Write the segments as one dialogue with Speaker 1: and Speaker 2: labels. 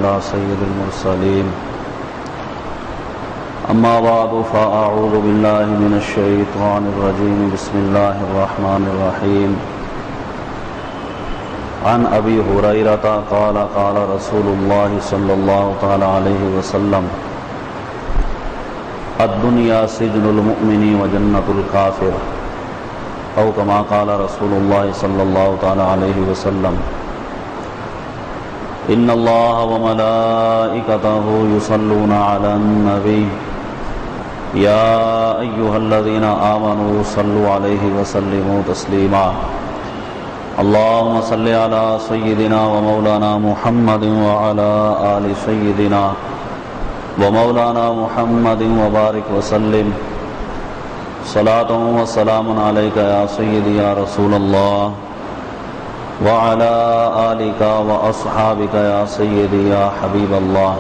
Speaker 1: على سيد المرسلين أما بعد فأعوذ بالله من الشيطان الرجيم بسم الله الرحمن الرحيم عن أبي هريرة قال قال رسول الله صلى الله تعالى عليه وسلم الدنيا سجن المؤمن وجنة الكافر أو كما قال رسول الله صلى الله تعالى عليه وسلم ان اللہ وملائکتہ یصلون علی النبی یا ایہا الذین آمنوا صلوا علیہ وسلموا تسلیما اللہم صل علی سیدنا ومولانا محمد وعلی آل سیدنا ومولانا محمد وبارک وسلم صلاۃ وسلام علیک یا سیدی یا رسول اللہ وعلى آلك وأصحابك يا سيدي يا حبيب اللہ۔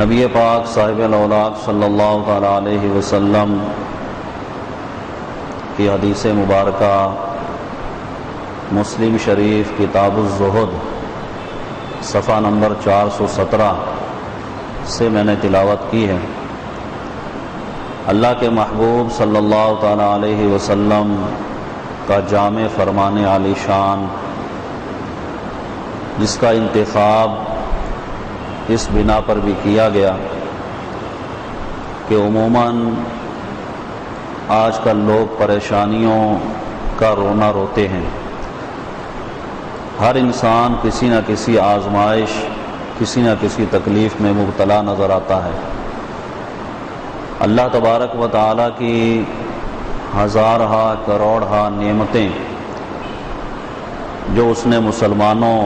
Speaker 1: نبی پاک صاحب الاولاق صلی اللہ تعالی علیہ وسلم کی حدیث مبارکہ مسلم شریف کتاب الزہد صفحہ نمبر 417 سے میں نے تلاوت کی ہے۔ اللہ کے محبوب صلی اللہ تعالی علیہ وسلم کا جامع فرمان عالی شان، جس کا انتخاب اس بنا پر بھی کیا گیا کہ عموماً آج کل لوگ پریشانیوں کا رونا روتے ہیں۔ ہر انسان کسی نہ کسی آزمائش، کسی نہ کسی تکلیف میں مبتلا نظر آتا ہے۔ اللہ تبارک و تعالیٰ کی ہزارہا کروڑہا نعمتیں جو اس نے مسلمانوں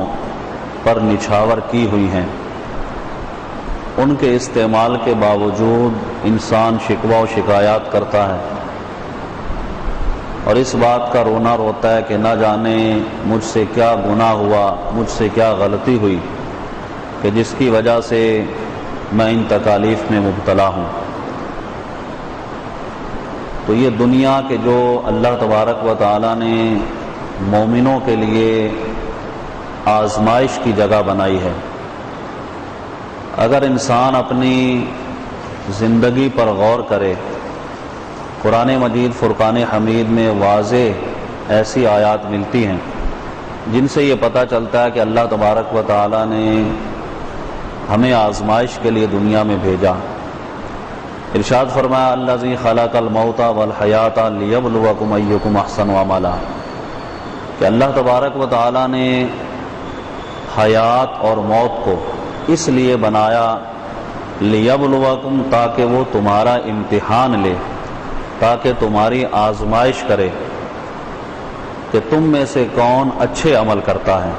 Speaker 1: پر نچھاور کی ہوئی ہیں، ان کے استعمال کے باوجود انسان شکوہ و شکایات کرتا ہے اور اس بات کا رونا روتا ہے کہ نہ جانے مجھ سے کیا گناہ ہوا، مجھ سے کیا غلطی ہوئی کہ جس کی وجہ سے میں ان تکالیف میں مبتلا ہوں۔ تو یہ دنیا کے جو اللہ تبارک و تعالیٰ نے مومنوں کے لیے آزمائش کی جگہ بنائی ہے، اگر انسان اپنی زندگی پر غور کرے، قرآن مجید فرقان حمید میں واضح ایسی آیات ملتی ہیں جن سے یہ پتہ چلتا ہے کہ اللہ تبارک و تعالیٰ نے ہمیں آزمائش کے لیے دنیا میں بھیجا۔ ارشاد فرمایا الذی خلق الموت والحیات لیبلوکم ایکم احسن عملا، کہ اللہ تبارک و تعالیٰ نے حیات اور موت کو اس لیے بنایا لیبلوکم، تاکہ وہ تمہارا امتحان لے، تاکہ تمہاری آزمائش کرے کہ تم میں سے کون اچھے عمل کرتا ہے۔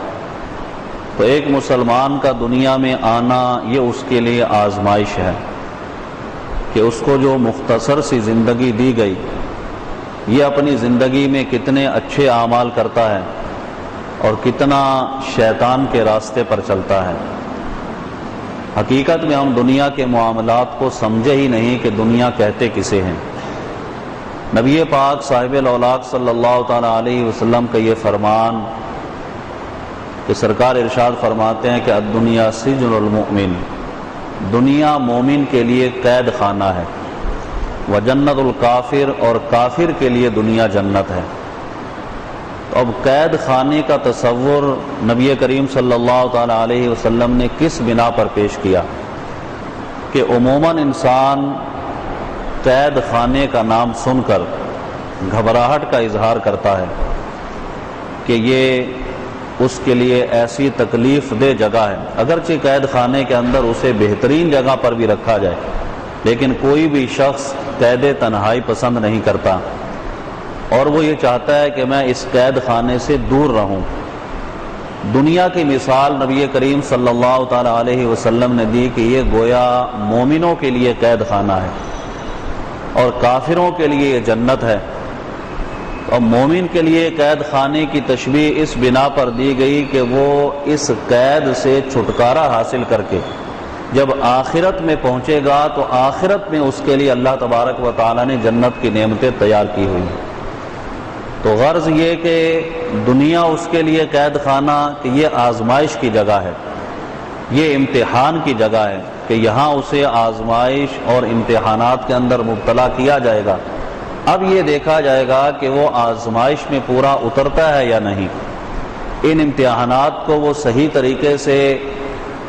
Speaker 1: تو ایک مسلمان کا دنیا میں آنا یہ اس کے لیے آزمائش ہے کہ اس کو جو مختصر سی زندگی دی گئی، یہ اپنی زندگی میں کتنے اچھے اعمال کرتا ہے اور کتنا شیطان کے راستے پر چلتا ہے۔ حقیقت میں ہم دنیا کے معاملات کو سمجھے ہی نہیں کہ دنیا کہتے کسے ہیں۔ نبی پاک صاحب الاولاق صلی اللہ تعالی علیہ وسلم کا یہ فرمان کہ سرکار ارشاد فرماتے ہیں کہ الدنیا سجن المؤمن، دنیا مومن کے لیے قید خانہ ہے، وجنت الکافر، اور کافر کے لیے دنیا جنت ہے۔ تو اب قید خانے کا تصور نبی کریم صلی اللہ تعالی علیہ وسلم نے کس بنا پر پیش کیا کہ عموماً انسان قید خانے کا نام سن کر گھبراہٹ کا اظہار کرتا ہے کہ یہ اس کے لیے ایسی تکلیف دہ جگہ ہے۔ اگرچہ قید خانے کے اندر اسے بہترین جگہ پر بھی رکھا جائے، لیکن کوئی بھی شخص قید تنہائی پسند نہیں کرتا، اور وہ یہ چاہتا ہے کہ میں اس قید خانے سے دور رہوں۔ دنیا کی مثال نبی کریم صلی اللہ تعالی علیہ وسلم نے دی کہ یہ گویا مومنوں کے لیے قید خانہ ہے اور کافروں کے لیے یہ جنت ہے۔ اور مومن کے لیے قید خانے کی تشبیہ اس بنا پر دی گئی کہ وہ اس قید سے چھٹکارا حاصل کر کے جب آخرت میں پہنچے گا تو آخرت میں اس کے لیے اللہ تبارک و تعالیٰ نے جنت کی نعمتیں تیار کی ہوئی ہیں۔ تو غرض یہ کہ دنیا اس کے لیے قید خانہ کہ یہ آزمائش کی جگہ ہے، یہ امتحان کی جگہ ہے کہ یہاں اسے آزمائش اور امتحانات کے اندر مبتلا کیا جائے گا۔ اب یہ دیکھا جائے گا کہ وہ آزمائش میں پورا اترتا ہے یا نہیں، ان امتحانات کو وہ صحیح طریقے سے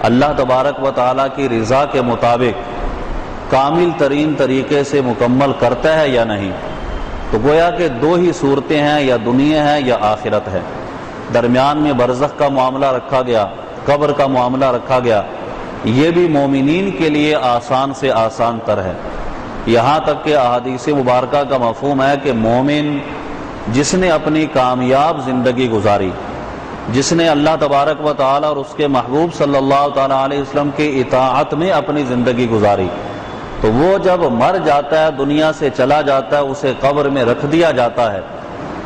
Speaker 1: اللہ تبارک و تعالیٰ کی رضا کے مطابق کامل ترین طریقے سے مکمل کرتا ہے یا نہیں۔ تو گویا کہ دو ہی صورتیں ہیں، یا دنیا ہے یا آخرت ہے، درمیان میں برزخ کا معاملہ رکھا گیا، قبر کا معاملہ رکھا گیا۔ یہ بھی مومنین کے لیے آسان سے آسان تر ہے، یہاں تک کہ احادیث مبارکہ کا مفہوم ہے کہ مومن جس نے اپنی کامیاب زندگی گزاری، جس نے اللہ تبارک و تعالی اور اس کے محبوب صلی اللہ تعالی علیہ وسلم کی اطاعت میں اپنی زندگی گزاری، تو وہ جب مر جاتا ہے، دنیا سے چلا جاتا ہے، اسے قبر میں رکھ دیا جاتا ہے،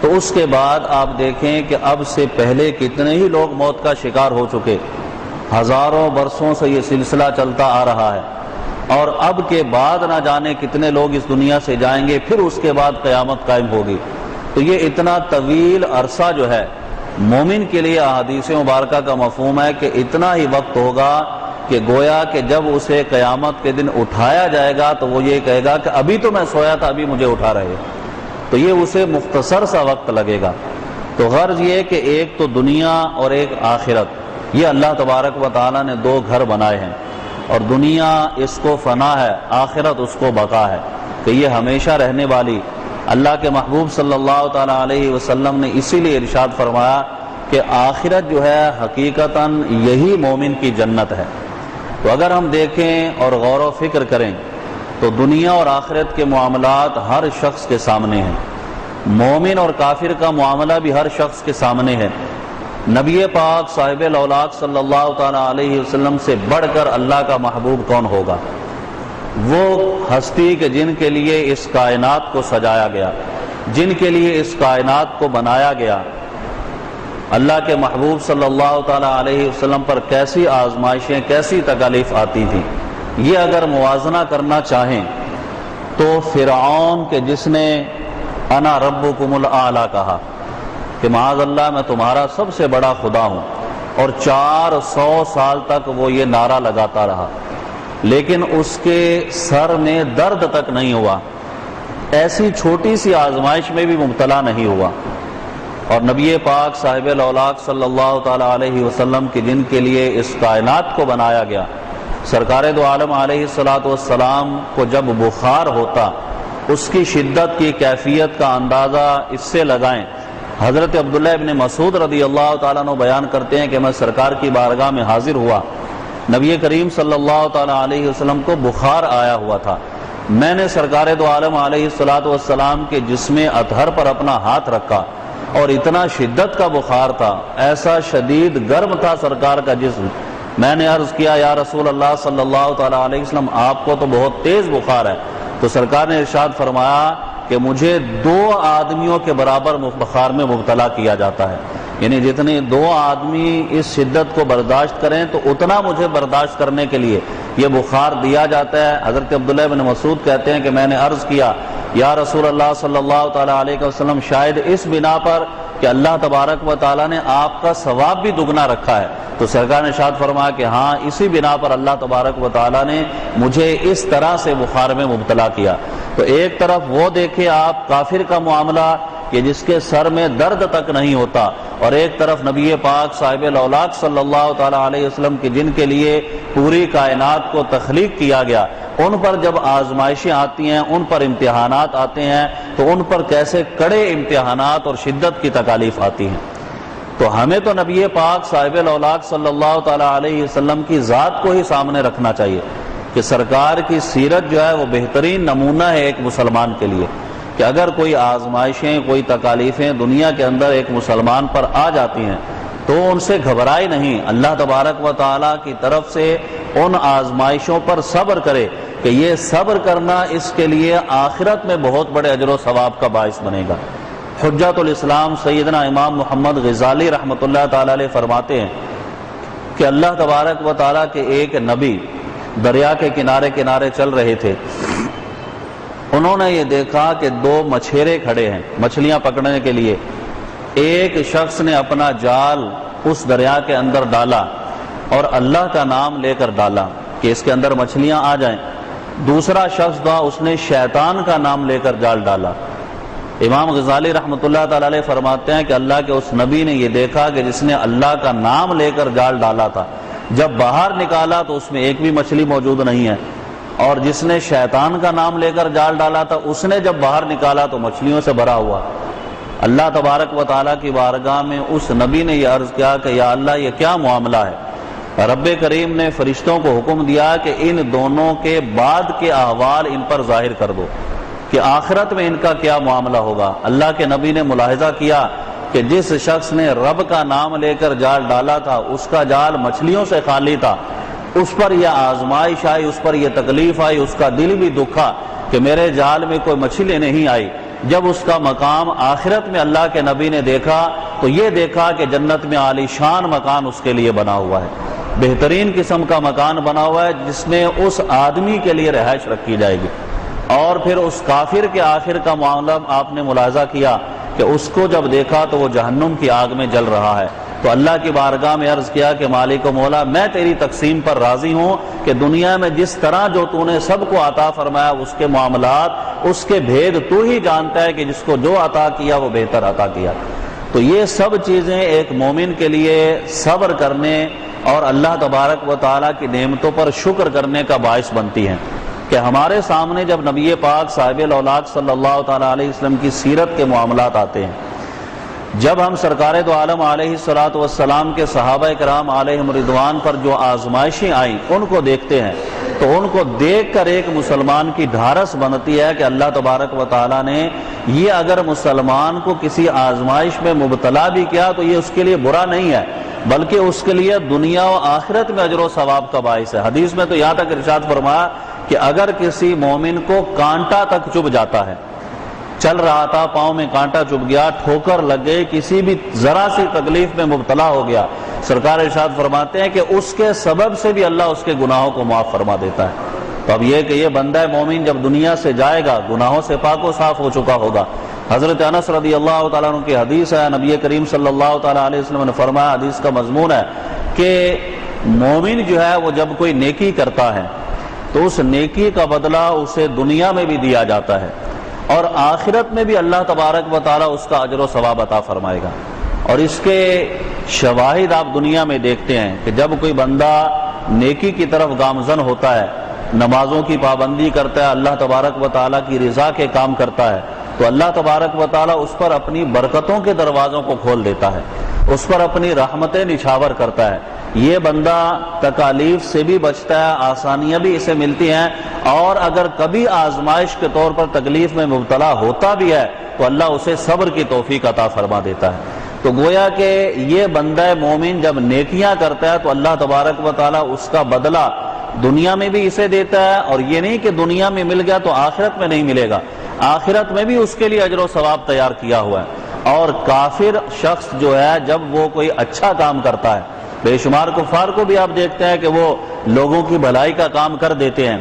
Speaker 1: تو اس کے بعد آپ دیکھیں کہ اب سے پہلے کتنے ہی لوگ موت کا شکار ہو چکے، ہزاروں برسوں سے یہ سلسلہ چلتا آ رہا ہے، اور اب کے بعد نہ جانے کتنے لوگ اس دنیا سے جائیں گے، پھر اس کے بعد قیامت قائم ہوگی۔ تو یہ اتنا طویل عرصہ جو ہے مومن کے لیے احادیث مبارکہ کا مفہوم ہے کہ اتنا ہی وقت ہوگا کہ گویا کہ جب اسے قیامت کے دن اٹھایا جائے گا تو وہ یہ کہے گا کہ ابھی تو میں سویا تھا، ابھی مجھے اٹھا رہے، تو یہ اسے مختصر سا وقت لگے گا۔ تو غرض یہ کہ ایک تو دنیا اور ایک آخرت، یہ اللہ تبارک و تعالیٰ نے دو گھر بنائے ہیں، اور دنیا اس کو فنا ہے، آخرت اس کو بقا ہے، کہ یہ ہمیشہ رہنے والی۔ اللہ کے محبوب صلی اللہ تعالیٰ علیہ وسلم نے اسی لیے ارشاد فرمایا کہ آخرت جو ہے حقیقتاً یہی مومن کی جنت ہے۔ تو اگر ہم دیکھیں اور غور و فکر کریں تو دنیا اور آخرت کے معاملات ہر شخص کے سامنے ہیں، مومن اور کافر کا معاملہ بھی ہر شخص کے سامنے ہے۔ نبی پاک صاحب الاولاق صلی اللہ تعالیٰ علیہ وسلم سے بڑھ کر اللہ کا محبوب کون ہوگا؟ وہ ہستی کہ جن کے لیے اس کائنات کو سجایا گیا، جن کے لیے اس کائنات کو بنایا گیا۔ اللہ کے محبوب صلی اللہ تعالیٰ علیہ وسلم پر کیسی آزمائشیں، کیسی تکالیف آتی تھیں، یہ اگر موازنہ کرنا چاہیں تو فرعون کے جس نے انا ربکم الاعلی کہا کہ معاذ اللہ میں تمہارا سب سے بڑا خدا ہوں، اور 400 سال تک وہ یہ نعرہ لگاتا رہا، لیکن اس کے سر میں درد تک نہیں ہوا، ایسی چھوٹی سی آزمائش میں بھی مبتلا نہیں ہوا۔ اور نبی پاک صاحب الاولاق صلی اللہ تعالیٰ علیہ وسلم کی جن کے لیے اس کائنات کو بنایا گیا، سرکار دو عالم علیہ السلام کو جب بخار ہوتا، اس کی شدت کی کیفیت کا اندازہ اس سے لگائیں۔ حضرت عبداللہ ابن مسعود رضی اللہ تعالیٰ عنہ بیان کرتے ہیں کہ میں سرکار کی بارگاہ میں حاضر ہوا، نبی کریم صلی اللہ تعالیٰ علیہ وسلم کو بخار آیا ہوا تھا، میں نے سرکار دو عالم علیہ السلام کے جسم اطہر پر اپنا ہاتھ رکھا، اور اتنا شدت کا بخار تھا، ایسا شدید گرم تھا سرکار کا جسم۔ میں نے عرض کیا یا رسول اللہ صلی اللہ تعالیٰ علیہ وسلم، آپ کو تو بہت تیز بخار ہے۔ تو سرکار نے ارشاد فرمایا کہ مجھے 2 آدمیوں کے برابر بخار میں مبتلا کیا جاتا ہے، یعنی جتنے 2 آدمی اس شدت کو برداشت کریں تو اتنا مجھے برداشت کرنے کے لیے یہ بخار دیا جاتا ہے۔ حضرت عبداللہ بن مسعود کہتے ہیں کہ میں نے عرض کیا یا رسول اللہ صلی اللہ تعالیٰ علیہ وسلم، شاید اس بنا پر کہ اللہ تبارک و تعالیٰ نے آپ کا ثواب بھی دگنا رکھا ہے۔ تو سرکار نے ارشاد فرمایا کہ ہاں، اسی بنا پر اللہ تبارک و تعالیٰ نے مجھے اس طرح سے بخار میں مبتلا کیا۔ تو ایک طرف وہ دیکھیں آپ کافر کا معاملہ کہ جس کے سر میں درد تک نہیں ہوتا، اور ایک طرف نبی پاک صاحب الاولاق صلی اللہ تعالیٰ علیہ وسلم کی جن کے لیے پوری کائنات کو تخلیق کیا گیا، ان پر جب آزمائشیں آتی ہیں، ان پر امتحانات آتے ہیں، تو ان پر کیسے کڑے امتحانات اور شدت کی تکالیف آتی ہیں۔ تو ہمیں تو نبی پاک صاحب الاولاق صلی اللہ تعالیٰ علیہ وسلم کی ذات کو ہی سامنے رکھنا چاہیے کہ سرکار کی سیرت جو ہے وہ بہترین نمونہ ہے ایک مسلمان کے لیے، کہ اگر کوئی آزمائشیں، کوئی تکالیفیں دنیا کے اندر ایک مسلمان پر آ جاتی ہیں تو ان سے گھبرائے نہیں، اللہ تبارک و تعالیٰ کی طرف سے ان آزمائشوں پر صبر کرے، کہ یہ صبر کرنا اس کے لیے آخرت میں بہت بڑے اجر و ثواب کا باعث بنے گا۔ حجت الاسلام سیدنا امام محمد غزالی رحمۃ اللہ تعالی علیہ فرماتے ہیں کہ اللہ تبارک و تعالیٰ کے ایک نبی دریا کے کنارے کنارے چل رہے تھے، انہوں نے یہ دیکھا کہ دو مچھیرے کھڑے ہیں مچھلیاں پکڑنے کے لیے. ایک شخص نے اپنا جال اس دریا کے اندر ڈالا اور اللہ کا نام لے کر ڈالا کہ اس کے اندر مچھلیاں آ جائیں. دوسرا شخص تھا اس نے شیطان کا نام لے کر جال ڈالا. امام غزالی رحمۃ اللہ تعالی علیہ فرماتے ہیں کہ اللہ کے اس نبی نے یہ دیکھا کہ جس نے اللہ کا نام لے کر جال ڈالا تھا جب باہر نکالا تو اس میں ایک بھی مچھلی موجود نہیں ہے، اور جس نے شیطان کا نام لے کر جال ڈالا تھا اس نے جب باہر نکالا تو مچھلیوں سے بھرا ہوا. اللہ تبارک و تعالیٰ کی بارگاہ میں اس نبی نے یہ عرض کیا کہ یا اللہ یہ کیا معاملہ ہے. رب کریم نے فرشتوں کو حکم دیا کہ ان دونوں کے بعد کے احوال ان پر ظاہر کر دو کہ آخرت میں ان کا کیا معاملہ ہوگا. اللہ کے نبی نے ملاحظہ کیا کہ جس شخص نے رب کا نام لے کر جال ڈالا تھا اس کا جال مچھلیوں سے خالی تھا، اس پر یہ آزمائش آئی، اس پر یہ تکلیف آئی، اس کا دل بھی دکھا کہ میرے جال میں کوئی مچھلی نہیں آئی. جب اس کا مقام آخرت میں اللہ کے نبی نے دیکھا تو یہ دیکھا کہ جنت میں عالی شان مکان اس کے لیے بنا ہوا ہے، بہترین قسم کا مکان بنا ہوا ہے جس میں اس آدمی کے لیے رہائش رکھی جائے گی. اور پھر اس کافر کے آخر کا معاملہ آپ نے ملاحظہ کیا کہ اس کو جب دیکھا تو وہ جہنم کی آگ میں جل رہا ہے. تو اللہ کی بارگاہ میں عرض کیا کہ مالک و مولا میں تیری تقسیم پر راضی ہوں کہ دنیا میں جس طرح جو تو نے سب کو عطا فرمایا اس کے معاملات اس کے بھید تو ہی جانتا ہے کہ جس کو جو عطا کیا وہ بہتر عطا کیا. تو یہ سب چیزیں ایک مومن کے لیے صبر کرنے اور اللہ تبارک و تعالیٰ کی نعمتوں پر شکر کرنے کا باعث بنتی ہیں کہ ہمارے سامنے جب نبی پاک صاحب الاولاق صلی اللہ تعالیٰ علیہ وسلم کی سیرت کے معاملات آتے ہیں، جب ہم سرکار دو عالم علیہ الصلوۃ والسلام کے صحابہ کرام علیہم رضوان پر جو آزمائشیں آئیں ان کو دیکھتے ہیں تو ان کو دیکھ کر ایک مسلمان کی ڈھارس بنتی ہے کہ اللہ تبارک و تعالیٰ نے یہ اگر مسلمان کو کسی آزمائش میں مبتلا بھی کیا تو یہ اس کے لیے برا نہیں ہے بلکہ اس کے لیے دنیا و آخرت میں اجر و ثواب کا باعث ہے. حدیث میں تو یہاں تک ارشاد فرمایا کہ اگر کسی مومن کو کانٹا تک چبھ جاتا ہے، چل رہا تھا پاؤں میں کانٹا چبھ گیا، ٹھوکر لگ گئی، کسی بھی ذرا سی تکلیف میں مبتلا ہو گیا، سرکار ارشاد فرماتے ہیں کہ اس کے سبب سے بھی اللہ اس کے گناہوں کو معاف فرما دیتا ہے. تو اب یہ کہ یہ بندہ مومن جب دنیا سے جائے گا گناہوں سے پاک و صاف ہو چکا ہوگا. حضرت انس رضی اللہ تعالیٰ عنہ کی حدیث ہے، نبی کریم صلی اللہ تعالیٰ علیہ وسلم نے فرمایا، حدیث کا مضمون ہے کہ مومن جو ہے وہ جب کوئی نیکی کرتا ہے تو اس نیکی کا بدلہ اسے دنیا میں بھی دیا جاتا ہے اور آخرت میں بھی اللہ تبارک و تعالیٰ اس کا اجر و ثواب عطا فرمائے گا. اور اس کے شواہد آپ دنیا میں دیکھتے ہیں کہ جب کوئی بندہ نیکی کی طرف گامزن ہوتا ہے، نمازوں کی پابندی کرتا ہے، اللہ تبارک و تعالیٰ کی رضا کے کام کرتا ہے تو اللہ تبارک و تعالیٰ اس پر اپنی برکتوں کے دروازوں کو کھول دیتا ہے، اس پر اپنی رحمتیں نچھاور کرتا ہے. یہ بندہ تکالیف سے بھی بچتا ہے، آسانیاں بھی اسے ملتی ہیں، اور اگر کبھی آزمائش کے طور پر تکلیف میں مبتلا ہوتا بھی ہے تو اللہ اسے صبر کی توفیق عطا فرما دیتا ہے. تو گویا کہ یہ بندہ مومن جب نیکیاں کرتا ہے تو اللہ تبارک و تعالیٰ اس کا بدلہ دنیا میں بھی اسے دیتا ہے، اور یہ نہیں کہ دنیا میں مل گیا تو آخرت میں نہیں ملے گا، آخرت میں بھی اس کے لیے اجر و ثواب تیار کیا ہوا ہے. اور کافر شخص جو ہے جب وہ کوئی اچھا کام کرتا ہے، بے شمار کفار کو بھی آپ دیکھتے ہیں کہ وہ لوگوں کی بھلائی کا کام کر دیتے ہیں،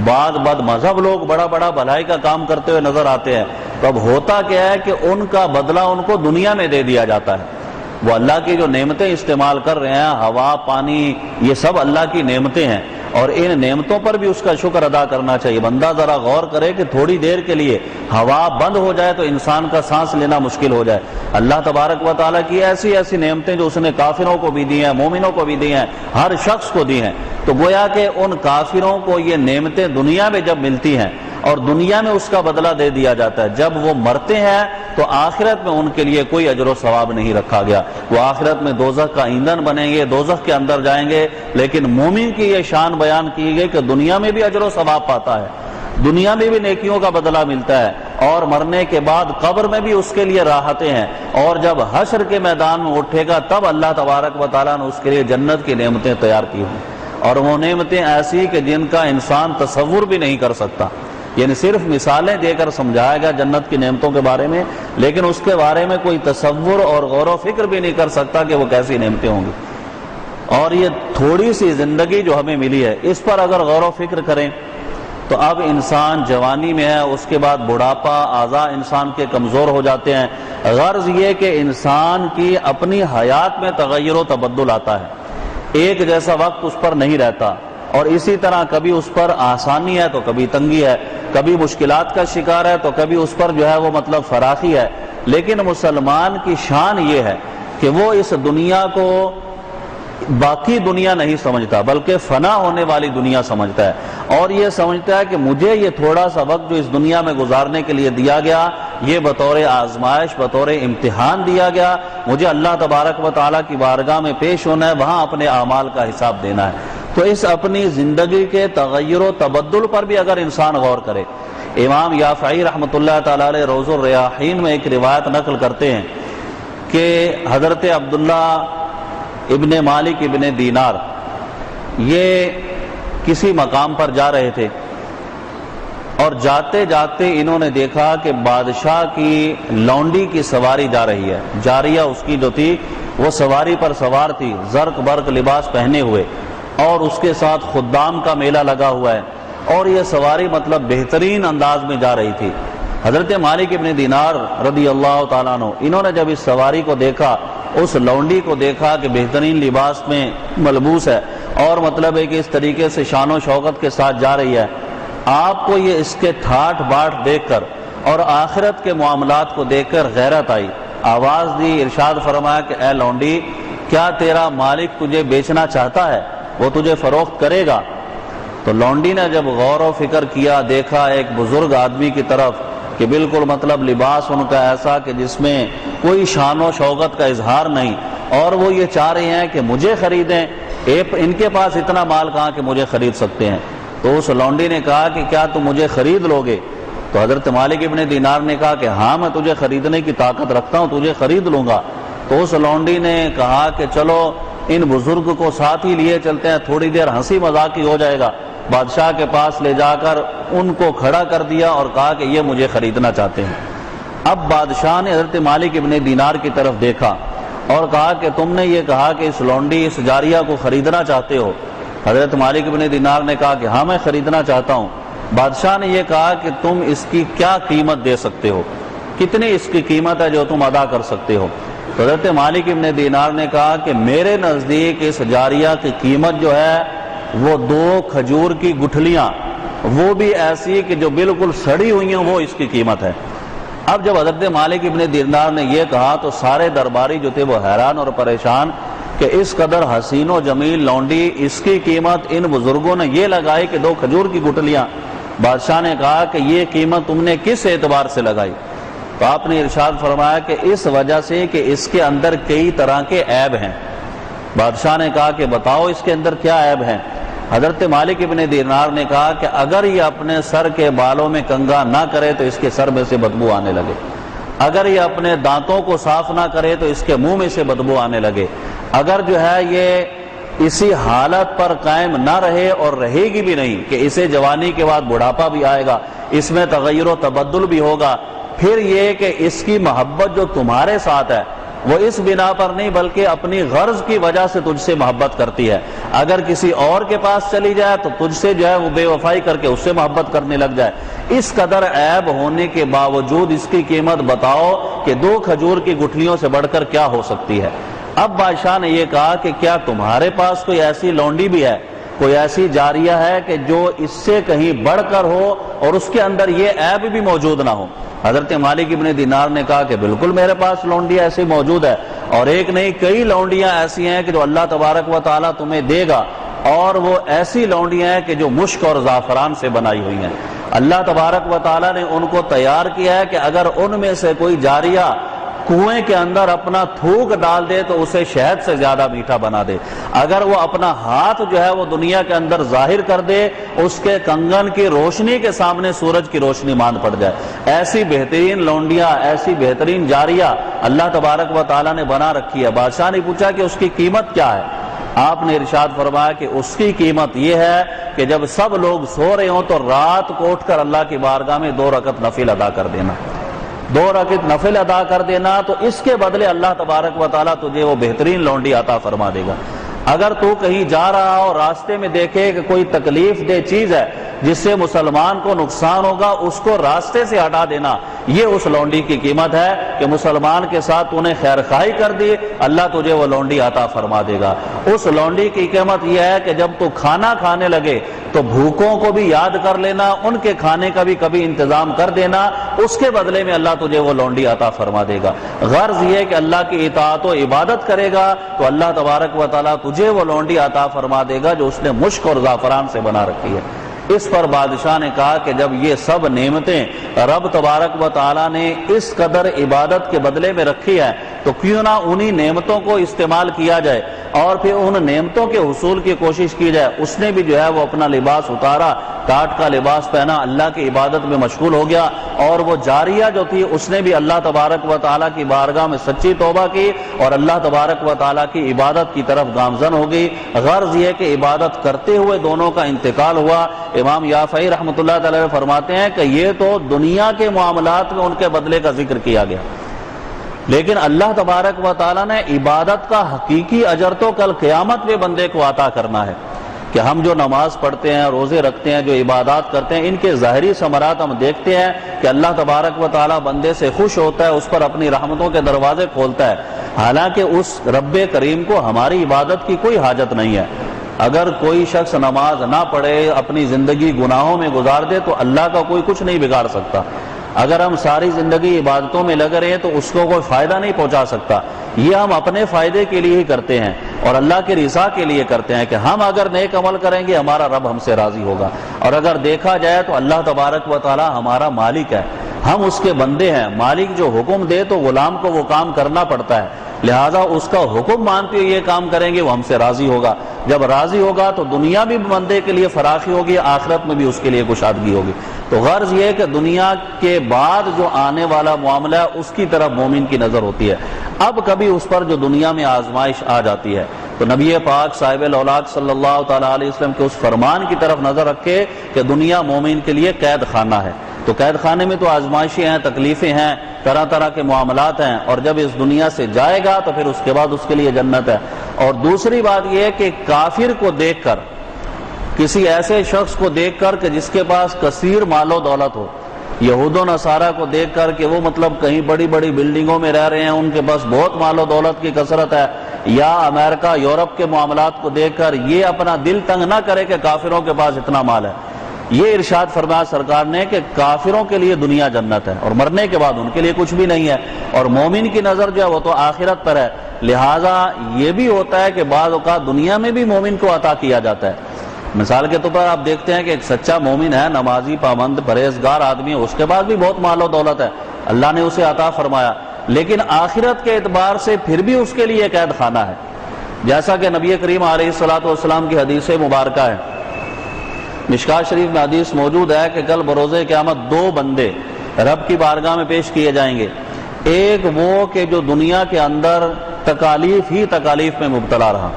Speaker 1: بعض بد مذہب لوگ بڑا بڑا بھلائی کا کام کرتے ہوئے نظر آتے ہیں، تو اب ہوتا کیا ہے کہ ان کا بدلہ ان کو دنیا میں دے دیا جاتا ہے. وہ اللہ کی جو نعمتیں استعمال کر رہے ہیں، ہوا، پانی، یہ سب اللہ کی نعمتیں ہیں اور ان نعمتوں پر بھی اس کا شکر ادا کرنا چاہیے. بندہ ذرا غور کرے کہ تھوڑی دیر کے لیے ہوا بند ہو جائے تو انسان کا سانس لینا مشکل ہو جائے. اللہ تبارک و تعالیٰ کی ایسی ایسی نعمتیں جو اس نے کافروں کو بھی دی ہیں، مومنوں کو بھی دی ہیں، ہر شخص کو دی ہیں. تو گویا کہ ان کافروں کو یہ نعمتیں دنیا میں جب ملتی ہیں اور دنیا میں اس کا بدلہ دے دیا جاتا ہے، جب وہ مرتے ہیں تو آخرت میں ان کے لیے کوئی اجر و ثواب نہیں رکھا گیا. وہ آخرت میں دوزخ کا ایندھن بنیں گے، دوزخ کے اندر جائیں گے. لیکن مومن کی یہ شان بیان کی گئی کہ دنیا میں بھی اجر و ثواب پاتا ہے، دنیا میں بھی نیکیوں کا بدلہ ملتا ہے، اور مرنے کے بعد قبر میں بھی اس کے لیے راحتیں ہیں، اور جب حشر کے میدان میں اٹھے گا تب اللہ تبارک و تعالیٰ نے اس کے لیے جنت کی نعمتیں تیار کی ہیں. اور وہ نعمتیں ایسی کہ جن کا انسان تصور بھی نہیں کر سکتا. یعنی صرف مثالیں دے کر سمجھایا گیا جنت کی نعمتوں کے بارے میں، لیکن اس کے بارے میں کوئی تصور اور غور و فکر بھی نہیں کر سکتا کہ وہ کیسی نعمتیں ہوں گی. اور یہ تھوڑی سی زندگی جو ہمیں ملی ہے اس پر اگر غور و فکر کریں تو اب انسان جوانی میں ہے، اس کے بعد بڑھاپا، اعضاء انسان کے کمزور ہو جاتے ہیں۔ غرض یہ کہ انسان کی اپنی حیات میں تغیر و تبدل آتا ہے، ایک جیسا وقت اس پر نہیں رہتا، اور اسی طرح کبھی اس پر آسانی ہے تو کبھی تنگی ہے، کبھی مشکلات کا شکار ہے تو کبھی اس پر جو ہے وہ مطلب فراخی ہے۔ لیکن مسلمان کی شان یہ ہے کہ وہ اس دنیا کو باقی دنیا نہیں سمجھتا بلکہ فنا ہونے والی دنیا سمجھتا ہے، اور یہ سمجھتا ہے کہ مجھے یہ تھوڑا سا وقت جو اس دنیا میں گزارنے کے لیے دیا گیا، یہ بطور آزمائش، بطور امتحان دیا گیا، مجھے اللہ تبارک و تعالیٰ کی بارگاہ میں پیش ہونا ہے، وہاں اپنے اعمال کا حساب دینا ہے۔ تو اس اپنی زندگی کے تغیر و تبدل پر بھی اگر انسان غور کرے، امام یافعی رحمۃ اللہ تعالیٰ علیہ روض الریاحین میں ایک روایت نقل کرتے ہیں کہ حضرت عبداللہ ابن مالک ابن دینار یہ کسی مقام پر جا رہے تھے، اور جاتے جاتے انہوں نے دیکھا کہ بادشاہ کی لونڈی کی سواری جا رہی ہے، جاریہ اس کی جو تھی وہ سواری پر سوار تھی، زرق برق لباس پہنے ہوئے، اور اس کے ساتھ خدام کا میلہ لگا ہوا ہے، اور یہ سواری مطلب بہترین انداز میں جا رہی تھی۔ حضرت مالک ابن دینار رضی اللہ تعالیٰ عنہ انہوں نے جب اس سواری کو دیکھا، اس لونڈی کو دیکھا کہ بہترین لباس میں ملبوس ہے، اور مطلب ہے کہ اس طریقے سے شان و شوکت کے ساتھ جا رہی ہے، آپ کو یہ اس کے ٹھاٹھ باٹھ دیکھ کر اور آخرت کے معاملات کو دیکھ کر غیرت آئی، آواز دی، ارشاد فرمایا کہ اے لونڈی، کیا تیرا مالک تجھے بیچنا چاہتا ہے؟ وہ تجھے فروخت کرے گا؟ تو لونڈی نے جب غور و فکر کیا، دیکھا ایک بزرگ آدمی کی طرف کہ بالکل مطلب لباس ان کا ایسا کہ جس میں کوئی شان و شوکت کا اظہار نہیں، اور وہ یہ چاہ رہے ہیں کہ مجھے خریدیں، ان کے پاس اتنا مال کہاں کہ مجھے خرید سکتے ہیں۔ تو اس لونڈی نے کہا کہ کیا تم مجھے خرید لو گے؟ تو حضرت مالک ابن دینار نے کہا کہ ہاں میں تجھے خریدنے کی طاقت رکھتا ہوں، تجھے خرید لوں گا۔ تو اس لونڈی نے کہا کہ چلو ان بزرگ کو ساتھ ہی لیے چلتے ہیں، تھوڑی دیر ہنسی مذاق ہی ہو جائے گا۔ بادشاہ کے پاس لے جا کر ان کو کھڑا کر دیا اور کہا کہ یہ مجھے خریدنا چاہتے ہیں۔ اب بادشاہ نے حضرت مالک ابن دینار کی طرف دیکھا اور کہا کہ تم نے یہ کہا کہ اس لونڈی، اس جاریہ کو خریدنا چاہتے ہو؟ حضرت مالک ابن دینار نے کہا کہ ہاں میں خریدنا چاہتا ہوں۔ بادشاہ نے یہ کہا کہ تم اس کی کیا قیمت دے سکتے ہو؟ کتنی اس کی قیمت ہے جو تم ادا کر سکتے ہو؟ تو حضرت مالک ابن دینار نے کہا کہ میرے نزدیک اس جاریہ کی قیمت جو ہے وہ 2 کھجور کی گٹھلیاں، وہ بھی ایسی کہ جو بالکل سڑی ہوئی ہیں، وہ اس کی قیمت ہے۔ اب جب حضرت مالک ابن دینار نے یہ کہا تو سارے درباری جو تھے وہ حیران اور پریشان کہ اس قدر حسین و جمیل لونڈی، اس کی قیمت ان بزرگوں نے یہ لگائی کہ 2 کھجور کی گٹھلیاں۔ بادشاہ نے کہا کہ یہ قیمت تم نے کس اعتبار سے لگائی؟ تو آپ نے ارشاد فرمایا کہ اس وجہ سے کہ اس کے اندر کئی طرح کے عیب ہیں۔ بادشاہ نے کہا کہ بتاؤ اس کے اندر کیا عیب ہیں؟ حضرت مالک ابن دینار نے کہا کہ اگر یہ اپنے سر کے بالوں میں کنگھا نہ کرے تو اس کے سر میں سے بدبو آنے لگے، اگر یہ اپنے دانتوں کو صاف نہ کرے تو اس کے منہ میں سے بدبو آنے لگے، اگر جو ہے یہ اسی حالت پر قائم نہ رہے اور رہے گی بھی نہیں کہ اسے جوانی کے بعد بڑھاپا بھی آئے گا، اس میں تغیر و تبدل بھی ہوگا، پھر یہ کہ اس کی محبت جو تمہارے ساتھ ہے وہ اس بنا پر نہیں بلکہ اپنی غرض کی وجہ سے تجھ سے محبت کرتی ہے، اگر کسی اور کے پاس چلی جائے تو تجھ سے جو ہے وہ بے وفائی کر کے اس سے محبت کرنے لگ جائے۔ اس قدر عیب ہونے کے باوجود اس کی قیمت بتاؤ کہ 2 کھجور کی گٹھلیوں سے بڑھ کر کیا ہو سکتی ہے۔ اب بادشاہ نے یہ کہا کہ کیا تمہارے پاس کوئی ایسی لونڈی بھی ہے، کوئی ایسی جاریہ ہے کہ جو اس سے کہیں بڑھ کر ہو اور اس کے اندر یہ عیب بھی موجود نہ ہو؟ حضرت مالک ابن دینار نے کہا کہ بالکل میرے پاس لونڈی ایسی موجود ہے، اور ایک نہیں کئی لونڈیاں ایسی ہیں کہ جو اللہ تبارک و تعالیٰ تمہیں دے گا، اور وہ ایسی لونڈیاں ہیں کہ جو مشک اور زعفران سے بنائی ہوئی ہیں۔ اللہ تبارک و تعالیٰ نے ان کو تیار کیا ہے کہ اگر ان میں سے کوئی جاریہ کنویں کے اندر اپنا تھوک ڈال دے تو اسے شہد سے زیادہ میٹھا بنا دے، اگر وہ اپنا ہاتھ جو ہے وہ دنیا کے اندر ظاہر کر دے، اس کے کنگن کی روشنی کے سامنے سورج کی روشنی مان پڑ جائے۔ ایسی بہترین لونڈیاں، ایسی بہترین جاریہ اللہ تبارک و تعالیٰ نے بنا رکھی ہے۔ بادشاہ نے پوچھا کہ اس کی قیمت کیا ہے؟ آپ نے ارشاد فرمایا کہ اس کی قیمت یہ ہے کہ جب سب لوگ سو رہے ہوں تو رات کو اٹھ کر اللہ کی بارگاہ میں 2 رکعت نفل ادا کر دینا، 2 رکعت نفل ادا کر دینا، تو اس کے بدلے اللہ تبارک و تعالیٰ تجھے وہ بہترین لونڈی عطا فرما دے گا۔ اگر تو کہیں جا رہا ہو راستے میں دیکھے کہ کوئی تکلیف دہ چیز ہے جس سے مسلمان کو نقصان ہوگا، اس کو راستے سے ہٹا دینا، یہ اس لونڈی کی قیمت ہے کہ مسلمان کے ساتھ تو نے خیر خواہی کر دی، اللہ تجھے وہ لونڈی عطا فرما دے گا۔ اس لونڈی کی قیمت یہ ہے کہ جب تو کھانا کھانے لگے تو بھوکوں کو بھی یاد کر لینا، ان کے کھانے کا بھی کبھی انتظام کر دینا، اس کے بدلے میں اللہ تجھے وہ لونڈی عطا فرما دے گا۔ غرض یہ کہ اللہ کی اطاعت و عبادت کرے گا تو اللہ تبارک و تعالیٰ تجھے وہ لونڈی عطا فرما دے گا جو اس نے مشک اور زعفران سے بنا رکھی ہے۔ اس پر بادشاہ نے کہا کہ جب یہ سب نعمتیں رب تبارک و تعالیٰ نے اس قدر عبادت کے بدلے میں رکھی ہے تو کیوں نہ انہی نعمتوں کو استعمال کیا جائے اور پھر ان نعمتوں کے حصول کی کوشش کی جائے۔ اس نے بھی جو ہے وہ اپنا لباس اتارا، ٹاٹ کا لباس پہنا، اللہ کی عبادت میں مشغول ہو گیا، اور وہ جاریہ جو تھی اس نے بھی اللہ تبارک و تعالیٰ کی بارگاہ میں سچی توبہ کی اور اللہ تبارک و تعالیٰ کی عبادت کی طرف گامزن ہو گئی۔ غرض یہ کہ عبادت کرتے ہوئے دونوں کا انتقال ہوا۔ امام یافعی رحمۃ اللہ تعالی فرماتے ہیں کہ یہ تو دنیا کے معاملات میں ان کے بدلے کا ذکر کیا گیا، لیکن اللہ تبارک و تعالیٰ نے عبادت کا حقیقی اجر تو کل قیامت میں بندے کو عطا کرنا ہے کہ ہم جو نماز پڑھتے ہیں، روزے رکھتے ہیں، جو عبادات کرتے ہیں، ان کے ظاہری ثمرات ہم دیکھتے ہیں کہ اللہ تبارک و تعالیٰ بندے سے خوش ہوتا ہے، اس پر اپنی رحمتوں کے دروازے کھولتا ہے، حالانکہ اس رب کریم کو ہماری عبادت کی کوئی حاجت نہیں ہے۔ اگر کوئی شخص نماز نہ پڑھے، اپنی زندگی گناہوں میں گزار دے تو اللہ کا کوئی کچھ نہیں بگاڑ سکتا۔ اگر ہم ساری زندگی عبادتوں میں لگے رہے تو اس کو کوئی فائدہ نہیں پہنچا سکتا۔ یہ ہم اپنے فائدے کے لیے ہی کرتے ہیں اور اللہ کی رضا کے لیے کرتے ہیں کہ ہم اگر نیک عمل کریں گے ہمارا رب ہم سے راضی ہوگا، اور اگر دیکھا جائے تو اللہ تبارک و تعالی ہمارا مالک ہے، ہم اس کے بندے ہیں۔ مالک جو حکم دے تو غلام کو وہ کام کرنا پڑتا ہے، لہذا اس کا حکم مانتے ہوئے یہ کام کریں گے وہ ہم سے راضی ہوگا۔ جب راضی ہوگا تو دنیا بھی بندے کے لیے فراخی ہوگی، آخرت میں بھی اس کے لیے کشادگی ہوگی۔ تو غرض یہ کہ دنیا کے بعد جو آنے والا معاملہ ہے اس کی طرف مومن کی نظر ہوتی ہے۔ اب کبھی اس پر جو دنیا میں آزمائش آ جاتی ہے تو نبی پاک صاحب الاولاد صلی اللہ تعالیٰ علیہ وسلم کے اس فرمان کی طرف نظر رکھے کہ دنیا مومن کے لیے قید خانہ ہے، تو قید خانے میں تو آزمائشیں ہیں، تکلیفیں ہیں، طرح طرح کے معاملات ہیں، اور جب اس دنیا سے جائے گا تو پھر اس کے بعد اس کے لیے جنت ہے۔ اور دوسری بات یہ ہے کہ کافر کو دیکھ کر، کسی ایسے شخص کو دیکھ کر کہ جس کے پاس کثیر مال و دولت ہو، یہود و نصارہ کو دیکھ کر کہ وہ مطلب کہیں بڑی بڑی بلڈنگوں میں رہ رہے ہیں، ان کے پاس بہت مال و دولت کی کثرت ہے، یا امریکہ یورپ کے معاملات کو دیکھ کر یہ اپنا دل تنگ نہ کرے کہ کافروں کے پاس اتنا مال ہے۔ یہ ارشاد فرمایا سرکار نے کہ کافروں کے لیے دنیا جنت ہے اور مرنے کے بعد ان کے لیے کچھ بھی نہیں ہے، اور مومن کی نظر جو ہے وہ تو آخرت پر ہے۔ لہٰذا یہ بھی ہوتا ہے کہ بعض اوقات دنیا میں بھی مومن کو عطا کیا جاتا ہے۔ مثال کے طور پر آپ دیکھتے ہیں کہ ایک سچا مومن ہے، نمازی، پابند، پرہیزگار آدمی ہے، اس کے بعد بھی بہت مال و دولت ہے، اللہ نے اسے عطا فرمایا، لیکن آخرت کے اعتبار سے پھر بھی اس کے لیے قید خانہ ہے۔ جیسا کہ نبی کریم علیہ الصلوۃ والسلام کی حدیث مبارکہ ہے، مشکات شریف میں حدیث موجود ہے کہ کل بروز قیامت دو بندے رب کی بارگاہ میں پیش کیے جائیں گے۔ ایک وہ کہ جو دنیا کے اندر تکالیف ہی تکالیف میں مبتلا رہا،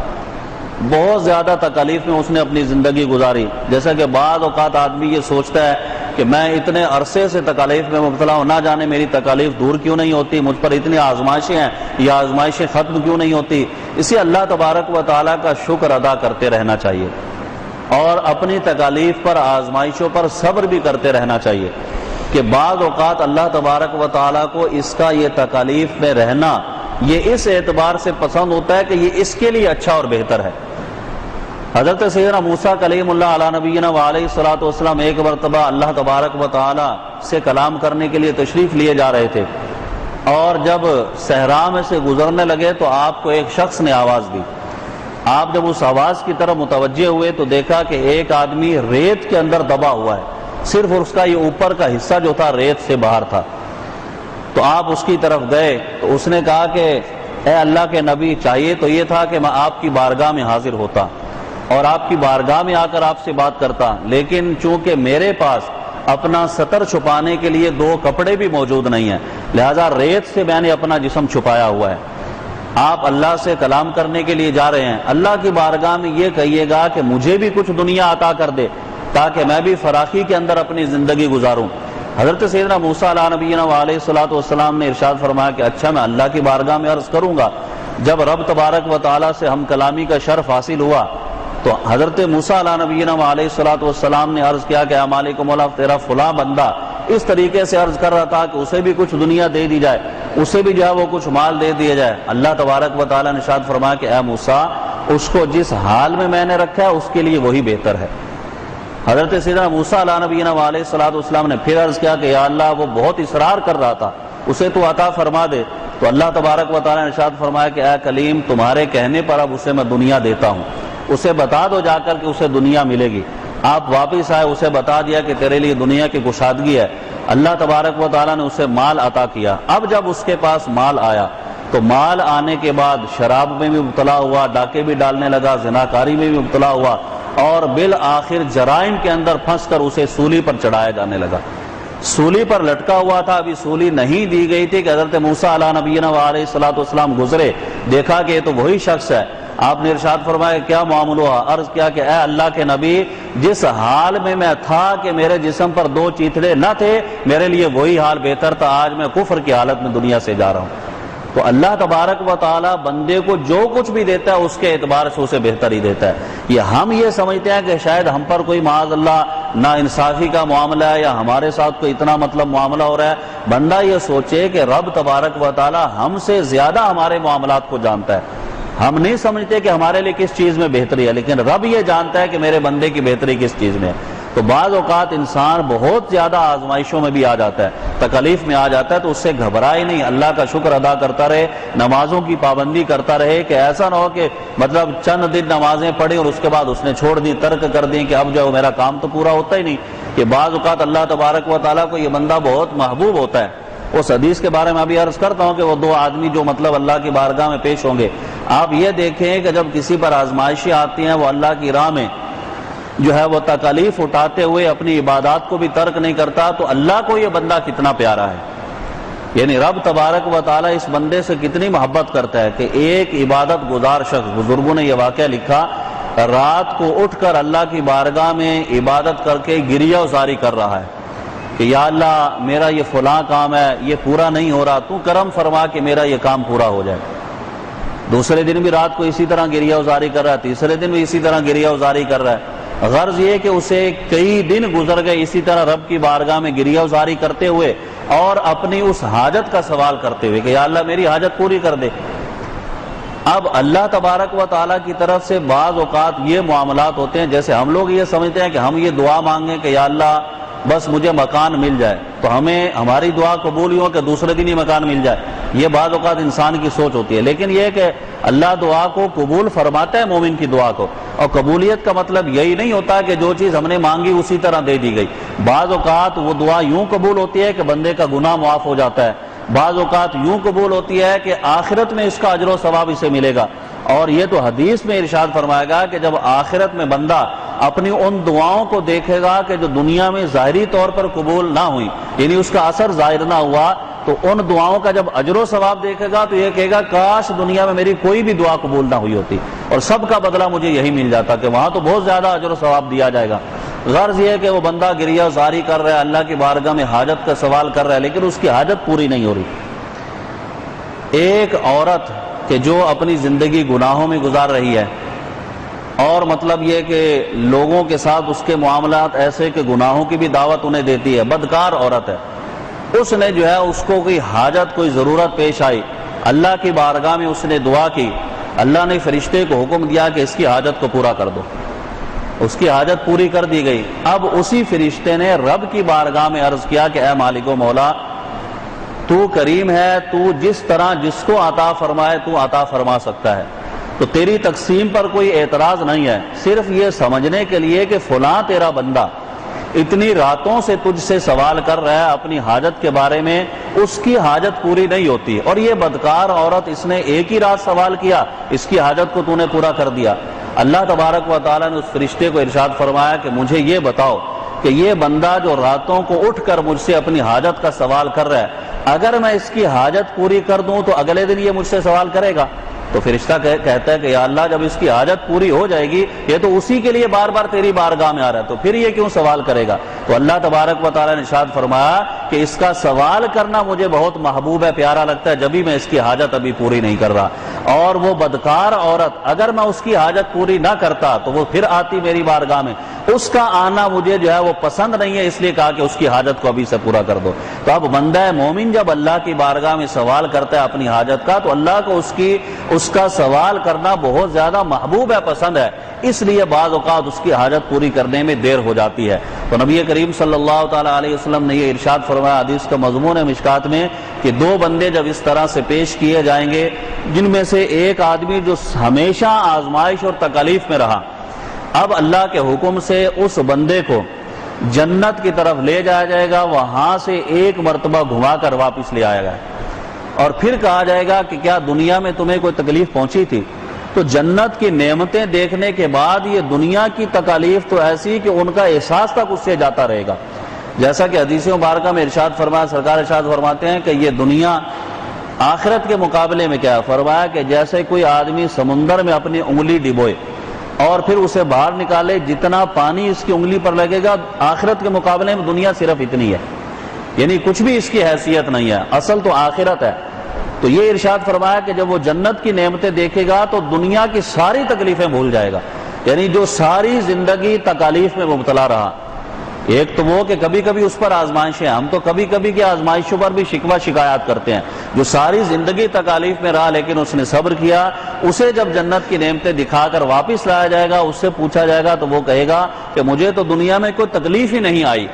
Speaker 1: بہت زیادہ تکالیف میں اس نے اپنی زندگی گزاری، جیسا کہ بعض اوقات آدمی یہ سوچتا ہے کہ میں اتنے عرصے سے تکالیف میں مبتلا ہوں، نہ جانے میری تکالیف دور کیوں نہیں ہوتی، مجھ پر اتنی آزمائشیں ہیں، یہ آزمائشیں ختم کیوں نہیں ہوتی۔ اسی اللہ تبارک و تعالیٰ کا شکر ادا کرتے رہنا چاہیے اور اپنی تکالیف پر، آزمائشوں پر صبر بھی کرتے رہنا چاہیے کہ بعض اوقات اللہ تبارک و تعالیٰ کو اس کا یہ تکالیف میں رہنا یہ اس اعتبار سے پسند ہوتا ہے کہ یہ اس کے لیے اچھا اور بہتر ہے۔ حضرت سیدنا موسیٰ کلیم اللہ علیہ نبینا وعلیہ الصلوۃ والسلام ایک مرتبہ اللہ تبارک و تعالیٰ سے کلام کرنے کے لیے تشریف لیے جا رہے تھے، اور جب صحرا میں سے گزرنے لگے تو آپ کو ایک شخص نے آواز دی۔ آپ جب اس آواز کی طرف متوجہ ہوئے تو دیکھا کہ ایک آدمی ریت کے اندر دبا ہوا ہے، صرف اس کا یہ اوپر کا حصہ جو تھا ریت سے باہر تھا۔ تو آپ اس کی طرف گئے تو اس نے کہا کہ اے اللہ کے نبی، چاہیے تو یہ تھا کہ میں آپ کی بارگاہ میں حاضر ہوتا اور آپ کی بارگاہ میں آ کر آپ سے بات کرتا، لیکن چونکہ میرے پاس اپنا ستر چھپانے کے لیے دو کپڑے بھی موجود نہیں ہیں، لہذا ریت سے میں نے اپنا جسم چھپایا ہوا ہے۔ آپ اللہ سے کلام کرنے کے لیے جا رہے ہیں، اللہ کی بارگاہ میں یہ کہیے گا کہ مجھے بھی کچھ دنیا عطا کر دے تاکہ میں بھی فراخی کے اندر اپنی زندگی گزاروں۔ حضرت سیدنا موسیٰ علیہ نبینا علیہ الصلوۃ والسلام نے ارشاد فرمایا کہ اچھا میں اللہ کی بارگاہ میں عرض کروں گا۔ جب رب تبارک و تعالیٰ سے ہم کلامی کا شرف حاصل ہوا تو حضرت موسیٰ علیہ نبینا علیہ الصلوۃ والسلام نے عرض کیا کہ اے مالک مولا، تیرا فلاں بندہ اس طریقے سے عرض کر رہا تھا کہ اسے بھی کچھ دنیا دے دی جائے، اسے بھی جو ہے وہ کچھ مال دے دیا جائے۔ اللہ تبارک و تعالیٰ نے ارشاد فرمایا کہ اے موسیٰ، اس کو جس حال میں نے رکھا ہے اس کے لیے وہی بہتر ہے۔ حضرت سیدنا موسیٰ علیہ نبینا علیہ الصلوۃ والسلام نے پھر عرض کیا کہ یا اللہ، وہ بہت اصرار کر رہا تھا، اسے تو عطا فرما دے۔ تو اللہ تبارک و تعالیٰ نے ارشاد فرمایا کہ اے کلیم، تمہارے کہنے پر اب اسے میں دنیا دیتا ہوں، اسے بتا دو جا کر کہ اسے دنیا ملے گی۔ آپ واپس آئے، اسے بتا دیا کہ تیرے لیے دنیا کی کشادگی ہے۔ اللہ تبارک و تعالیٰ نے اسے مال عطا کیا۔ اب جب اس کے پاس مال آیا تو مال آنے کے بعد شراب میں بھی مبتلا ہوا، ڈاکے بھی ڈالنے لگا، زناکاری میں بھی مبتلا ہوا، اور بالآخر جرائم کے اندر پھنس کر اسے سولی پر چڑھایا جانے لگا۔ سولی پر لٹکا ہوا تھا، ابھی سولی نہیں دی گئی تھی کہ حضرت موسیٰ علیہ نبینا علیہ الصلوۃ والسلام گزرے، دیکھا کہ یہ تو وہی شخص ہے۔ آپ نے ارشاد فرمایا کیا معاملہ ہوا؟ عرض کیا کہ اے اللہ کے نبی، جس حال میں تھا کہ میرے جسم پر 2 چیتڑے نہ تھے، میرے لیے وہی حال بہتر تھا، آج میں کفر کی حالت میں دنیا سے جا رہا ہوں۔ تو اللہ تبارک و تعالیٰ بندے کو جو کچھ بھی دیتا ہے اس کے اعتبار سے اسے بہتر ہی دیتا ہے۔ ہم یہ سمجھتے ہیں کہ شاید ہم پر کوئی معاذ اللہ نا انصافی کا معاملہ ہے، یا ہمارے ساتھ کوئی اتنا معاملہ ہو رہا ہے۔ بندہ یہ سوچے کہ رب تبارک و تعالیٰ ہم سے زیادہ ہمارے معاملات کو جانتا ہے۔ ہم نہیں سمجھتے کہ ہمارے لیے کس چیز میں بہتری ہے، لیکن رب یہ جانتا ہے کہ میرے بندے کی بہتری کس چیز میں ہے۔ تو بعض اوقات انسان بہت زیادہ آزمائشوں میں بھی آ جاتا ہے، تکلیف میں آ جاتا ہے، تو اس سے گھبرائے نہیں، اللہ کا شکر ادا کرتا رہے، نمازوں کی پابندی کرتا رہے، کہ ایسا نہ ہو کہ مطلب چند دن نمازیں پڑھی اور اس کے بعد اس نے چھوڑ دی، ترک کر دی کہ اب جو میرا کام تو پورا ہوتا ہی نہیں۔ کہ بعض اوقات اللہ تبارک و تعالیٰ کو یہ بندہ بہت محبوب ہوتا ہے۔ اس حدیث کے بارے میں ابھی عرض کرتا ہوں کہ وہ 2 آدمی جو مطلب اللہ کی بارگاہ میں پیش ہوں گے، آپ یہ دیکھیں کہ جب کسی پر آزمائشیں آتی ہیں، وہ اللہ کی راہ میں جو ہے وہ تکالیف اٹھاتے ہوئے اپنی عبادات کو بھی ترک نہیں کرتا، تو اللہ کو یہ بندہ کتنا پیارا ہے۔ یعنی رب تبارک و تعالیٰ اس بندے سے کتنی محبت کرتا ہے کہ ایک عبادت گزار شخص، بزرگوں نے یہ واقعہ لکھا، رات کو اٹھ کر اللہ کی بارگاہ میں عبادت کر کے گریہ وزاری کر رہا ہے کہ یا اللہ، میرا یہ فلاں کام ہے، یہ پورا نہیں ہو رہا، تو کرم فرما کہ میرا یہ کام پورا ہو جائے۔ دوسرے دن بھی رات کو اسی طرح گریہ وزاری کر رہا ہے، تیسرے دن بھی اسی طرح گریہ وزاری کر رہا ہے۔ غرض یہ کہ اسے کئی دن گزر گئے اسی طرح رب کی بارگاہ میں گریہ وزاری کرتے ہوئے اور اپنی اس حاجت کا سوال کرتے ہوئے کہ یا اللہ میری حاجت پوری کر دے۔ اب اللہ تبارک و تعالیٰ کی طرف سے بعض اوقات یہ معاملات ہوتے ہیں، جیسے ہم لوگ یہ سمجھتے ہیں کہ ہم یہ دعا مانگیں کہ یا اللہ بس مجھے مکان مل جائے، تو ہمیں ہماری دعا قبول ہی ہو کہ دوسرے دن ہی مکان مل جائے۔ یہ بعض اوقات انسان کی سوچ ہوتی ہے، لیکن یہ کہ اللہ دعا کو قبول فرماتا ہے، مومن کی دعا کو، اور قبولیت کا مطلب یہی نہیں ہوتا کہ جو چیز ہم نے مانگی اسی طرح دے دی گئی۔ بعض اوقات وہ دعا یوں قبول ہوتی ہے کہ بندے کا گناہ معاف ہو جاتا ہے، بعض اوقات یوں قبول ہوتی ہے کہ آخرت میں اس کا اجر و ثواب اسے ملے گا۔ اور یہ تو حدیث میں ارشاد فرمائے گا کہ جب آخرت میں بندہ اپنی ان دعاؤں کو دیکھے گا کہ جو دنیا میں ظاہری طور پر قبول نہ ہوئی، یعنی اس کا اثر ظاہر نہ ہوا، تو ان دعاؤں کا جب اجر و ثواب دیکھے گا تو یہ کہے گا کاش دنیا میں میری کوئی بھی دعا قبول نہ ہوئی ہوتی اور سب کا بدلہ مجھے یہی مل جاتا، کہ وہاں تو بہت زیادہ اجر و ثواب دیا جائے گا۔ غرض یہ ہے کہ وہ بندہ گریہ زاری کر رہا ہے، اللہ کی بارگاہ میں حاجت کا سوال کر رہا ہے، لیکن اس کی حاجت پوری نہیں ہو رہی۔ ایک عورت کہ جو اپنی زندگی گناہوں میں گزار رہی ہے، اور مطلب یہ کہ لوگوں کے ساتھ اس کے معاملات ایسے کہ گناہوں کی بھی دعوت انہیں دیتی ہے، بدکار عورت ہے، اس نے جو ہے اس کو کوئی حاجت، کوئی ضرورت پیش آئی، اللہ کی بارگاہ میں اس نے دعا کی، اللہ نے فرشتے کو حکم دیا کہ اس کی حاجت کو پورا کر دو، اس کی حاجت پوری کر دی گئی۔ اب اسی فرشتے نے رب کی بارگاہ میں عرض کیا کہ اے مالک و مولا، تو کریم ہے، تو جس طرح جس کو عطا فرمائے تو عطا فرما سکتا ہے، تو تیری تقسیم پر کوئی اعتراض نہیں ہے، صرف یہ سمجھنے کے لیے کہ فلاں تیرا بندہ اتنی راتوں سے تجھ سے سوال کر رہا ہے اپنی حاجت کے بارے میں، اس کی حاجت پوری نہیں ہوتی، اور یہ بدکار عورت اس نے ایک ہی رات سوال کیا، اس کی حاجت کو تو نے پورا کر دیا۔ اللہ تبارک و تعالیٰ نے اس فرشتے کو ارشاد فرمایا کہ مجھے یہ بتاؤ کہ یہ بندہ جو راتوں کو اٹھ کر مجھ سے اپنی حاجت کا سوال کر رہا ہے، اگر میں اس کی حاجت پوری کر دوں تو اگلے دن یہ مجھ سے سوال کرے گا؟ تو فرشتہ کہتا ہے کہ یا اللہ جب اس کی حاجت پوری ہو جائے گی، یہ تو اسی کے لیے بار بار تیری بارگاہ میں آ رہا ہے، تو پھر یہ کیوں سوال کرے گا؟ تو اللہ تبارک و تعالیٰ نے ارشاد فرمایا کہ اس کا سوال کرنا مجھے بہت محبوب ہے، پیارا لگتا ہے، جبھی میں اس کی حاجت ابھی پوری نہیں کر رہا۔ اور وہ بدکار عورت اگر میں اس کی حاجت پوری نہ کرتا تو وہ پھر آتی میری بارگاہ میں، اس کا آنا مجھے جو ہے وہ پسند نہیں ہے، اس لیے کہا کہ اس کی حاجت کو ابھی سے پورا کر دو۔ تو اب بندہ مومن جب اللہ کی بارگاہ میں سوال کرتا ہے اپنی حاجت کا، تو اللہ کو اس کا سوال کرنا بہت زیادہ محبوب ہے، پسند ہے، اس لیے بعض اوقات اس کی حاجت پوری کرنے میں دیر ہو جاتی ہے۔ تو نبی کریم صلی اللہ تعالیٰ علیہ وسلم نے یہ ارشاد فرمایا، حدیث کا مضمون ہے مشکات میں، کہ دو بندے جب اس طرح سے پیش کیے جائیں گے، جن میں سے ایک آدمی جو ہمیشہ آزمائش اور تکالیف میں رہا، اب اللہ کے حکم سے اس بندے کو جنت کی طرف لے جایا جائے گا، وہاں سے ایک مرتبہ گھما کر واپس لے آئے گا، اور پھر کہا جائے گا کہ کیا دنیا میں تمہیں کوئی تکلیف پہنچی تھی؟ تو جنت کی نعمتیں دیکھنے کے بعد یہ دنیا کی تکالیف تو ایسی کہ ان کا احساس تک اس سے جاتا رہے گا۔ جیسا کہ حدیث مبارکہ میں ارشاد فرمایا، سرکار ارشاد فرماتے ہیں کہ یہ دنیا آخرت کے مقابلے میں کیا فرمایا کہ جیسے کوئی آدمی سمندر میں اپنی انگلی ڈبوئے اور پھر اسے باہر نکالے، جتنا پانی اس کی انگلی پر لگے گا آخرت کے مقابلے میں دنیا صرف اتنی ہے، یعنی کچھ بھی اس کی حیثیت نہیں ہے، اصل تو آخرت ہے۔ تو یہ ارشاد فرمایا کہ جب وہ جنت کی نعمتیں دیکھے گا تو دنیا کی ساری تکلیفیں بھول جائے گا، یعنی جو ساری زندگی تکالیف میں مبتلا رہا۔ ایک تو وہ کہ کبھی کبھی اس پر آزمائشیں، ہم تو کبھی کبھی کی آزمائشوں پر بھی شکوہ شکایات کرتے ہیں، جو ساری زندگی تکالیف میں رہا لیکن اس نے صبر کیا، اسے جب جنت کی نعمتیں دکھا کر واپس لایا جائے گا، اس سے پوچھا جائے گا تو وہ کہے گا کہ مجھے تو دنیا میں کوئی تکلیف ہی نہیں آئی۔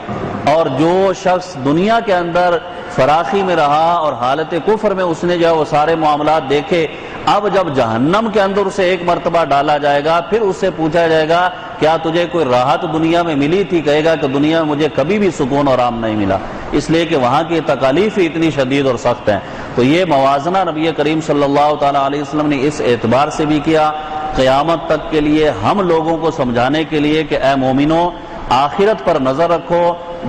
Speaker 1: اور جو شخص دنیا کے اندر فراخی میں رہا اور حالت کفر میں اس نے جو ہے وہ سارے معاملات دیکھے، اب جب جہنم کے اندر اسے ایک مرتبہ ڈالا جائے گا، پھر اس سے پوچھا جائے گا کیا تجھے کوئی راحت دنیا میں ملی تھی؟ کہے گا کہ دنیا میں مجھے کبھی بھی سکون اور آرام نہیں ملا، اس لیے کہ وہاں کی تکالیف ہی اتنی شدید اور سخت ہیں۔ تو یہ موازنہ نبی کریم صلی اللہ تعالیٰ علیہ وسلم نے اس اعتبار سے بھی کیا، قیامت تک کے لیے ہم لوگوں کو سمجھانے کے لیے کہ اے مومنو، آخرت پر نظر رکھو،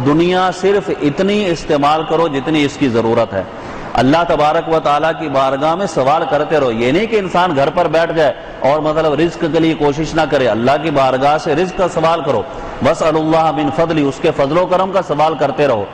Speaker 1: دنیا صرف اتنی استعمال کرو جتنی اس کی ضرورت ہے، اللہ تبارک و تعالیٰ کی بارگاہ میں سوال کرتے رہو۔ یہ نہیں کہ انسان گھر پر بیٹھ جائے اور مطلب رزق کے لیے کوشش نہ کرے، اللہ کی بارگاہ سے رزق کا سوال کرو، وَاسْأَلُوا اللَّهَ مِنْ فَضْلِهِ، اس کے فضل و کرم کا سوال کرتے رہو،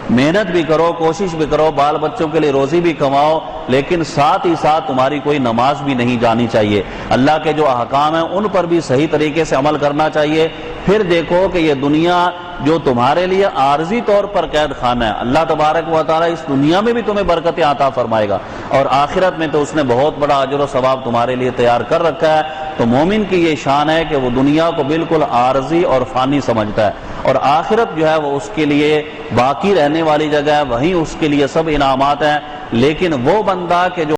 Speaker 1: محنت بھی کرو، کوشش بھی کرو، بال بچوں کے لیے روزی بھی کماؤ، لیکن ساتھ ہی ساتھ تمہاری کوئی نماز بھی نہیں جانی چاہیے، اللہ کے جو احکام ہیں ان پر بھی صحیح طریقے سے عمل کرنا چاہیے۔ پھر دیکھو کہ یہ دنیا جو تمہارے لیے عارضی طور پر قید خانہ ہے، اللہ تبارک و تعالیٰ اس دنیا میں بھی تمہیں برکتیں عطا فرمائے گا، اور آخرت میں تو اس نے بہت بڑا اجر و ثواب تمہارے لیے تیار کر رکھا ہے۔ تو مومن کی یہ شان ہے کہ وہ دنیا کو بالکل عارضی اور فانی سمجھتا ہے، اور آخرت جو ہے وہ اس کے لیے باقی رہنے والی جگہ ہے، وہیں اس کے لیے سب انعامات ہیں۔ لیکن وہ بندہ کہ جو